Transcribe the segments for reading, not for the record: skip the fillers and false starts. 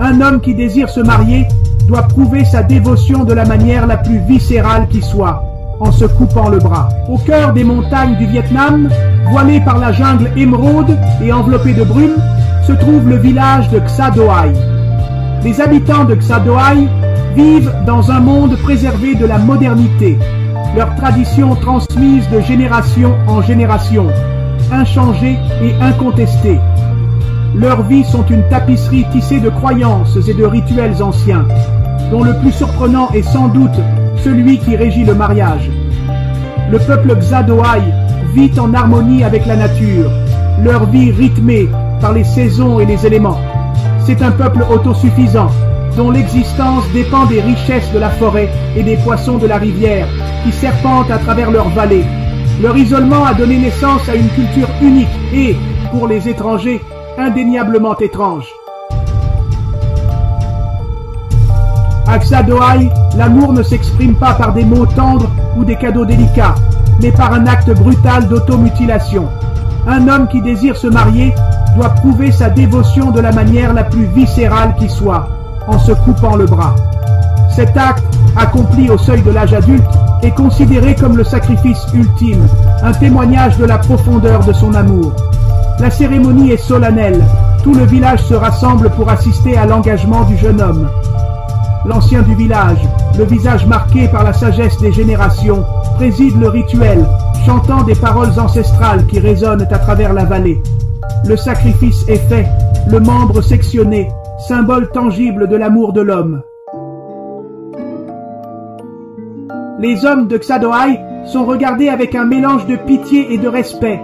Un homme qui désire se marier doit prouver sa dévotion de la manière la plus viscérale qui soit, en se coupant le bras. Au cœur des montagnes du Vietnam, voilé par la jungle émeraude et enveloppé de brume, se trouve le village de Xa Do-Ai. Les habitants de Xa Do-Ai vivent dans un monde préservé de la modernité, leurs traditions transmises de génération en génération, inchangées et incontestées. Leurs vies sont une tapisserie tissée de croyances et de rituels anciens, dont le plus surprenant est sans doute celui qui régit le mariage. Le peuple Xa Do-Ai vit en harmonie avec la nature, leur vie rythmée par les saisons et les éléments. C'est un peuple autosuffisant, dont l'existence dépend des richesses de la forêt et des poissons de la rivière qui serpentent à travers leurs vallées. Leur isolement a donné naissance à une culture unique et, pour les étrangers, indéniablement étrange. À Xa Do-Ai, l'amour ne s'exprime pas par des mots tendres ou des cadeaux délicats, mais par un acte brutal d'automutilation. Un homme qui désire se marier doit prouver sa dévotion de la manière la plus viscérale qui soit, en se coupant le bras. Cet acte, accompli au seuil de l'âge adulte, est considéré comme le sacrifice ultime, un témoignage de la profondeur de son amour. La cérémonie est solennelle, tout le village se rassemble pour assister à l'engagement du jeune homme. L'ancien du village, le visage marqué par la sagesse des générations, préside le rituel, chantant des paroles ancestrales qui résonnent à travers la vallée. Le sacrifice est fait, le membre sectionné, symbole tangible de l'amour de l'homme. Les hommes de Xa Do-Ai sont regardés avec un mélange de pitié et de respect.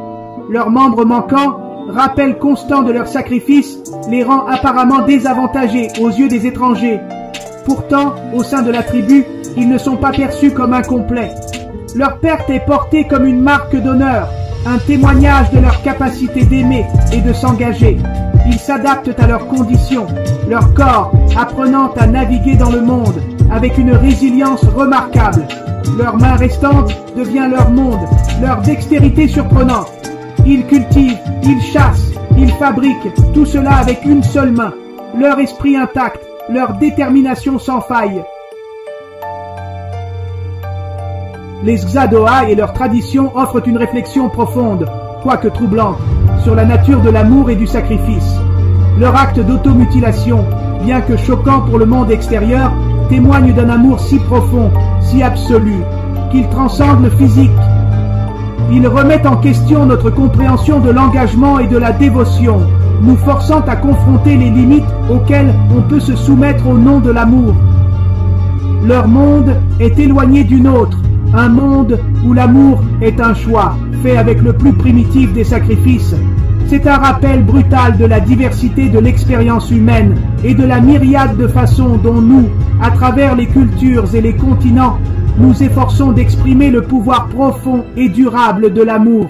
Leurs membres manquants, rappel constant de leur sacrifice, les rend apparemment désavantagés aux yeux des étrangers. Pourtant, au sein de la tribu, ils ne sont pas perçus comme incomplets. Leur perte est portée comme une marque d'honneur, un témoignage de leur capacité d'aimer et de s'engager. Ils s'adaptent à leurs conditions, leur corps apprenant à naviguer dans le monde avec une résilience remarquable. Leur main restante devient leur monde, leur dextérité surprenante. Ils cultivent, ils chassent, ils fabriquent, tout cela avec une seule main, leur esprit intact, leur détermination sans faille. Les Xa Do-Ai et leurs traditions offrent une réflexion profonde, quoique troublante, sur la nature de l'amour et du sacrifice. Leur acte d'automutilation, bien que choquant pour le monde extérieur, témoigne d'un amour si profond, si absolu, qu'il transcende le physique. Ils remettent en question notre compréhension de l'engagement et de la dévotion, nous forçant à confronter les limites auxquelles on peut se soumettre au nom de l'amour. Leur monde est éloigné du nôtre, un monde où l'amour est un choix, fait avec le plus primitif des sacrifices. C'est un rappel brutal de la diversité de l'expérience humaine et de la myriade de façons dont nous, à travers les cultures et les continents, nous efforçons d'exprimer le pouvoir profond et durable de l'amour.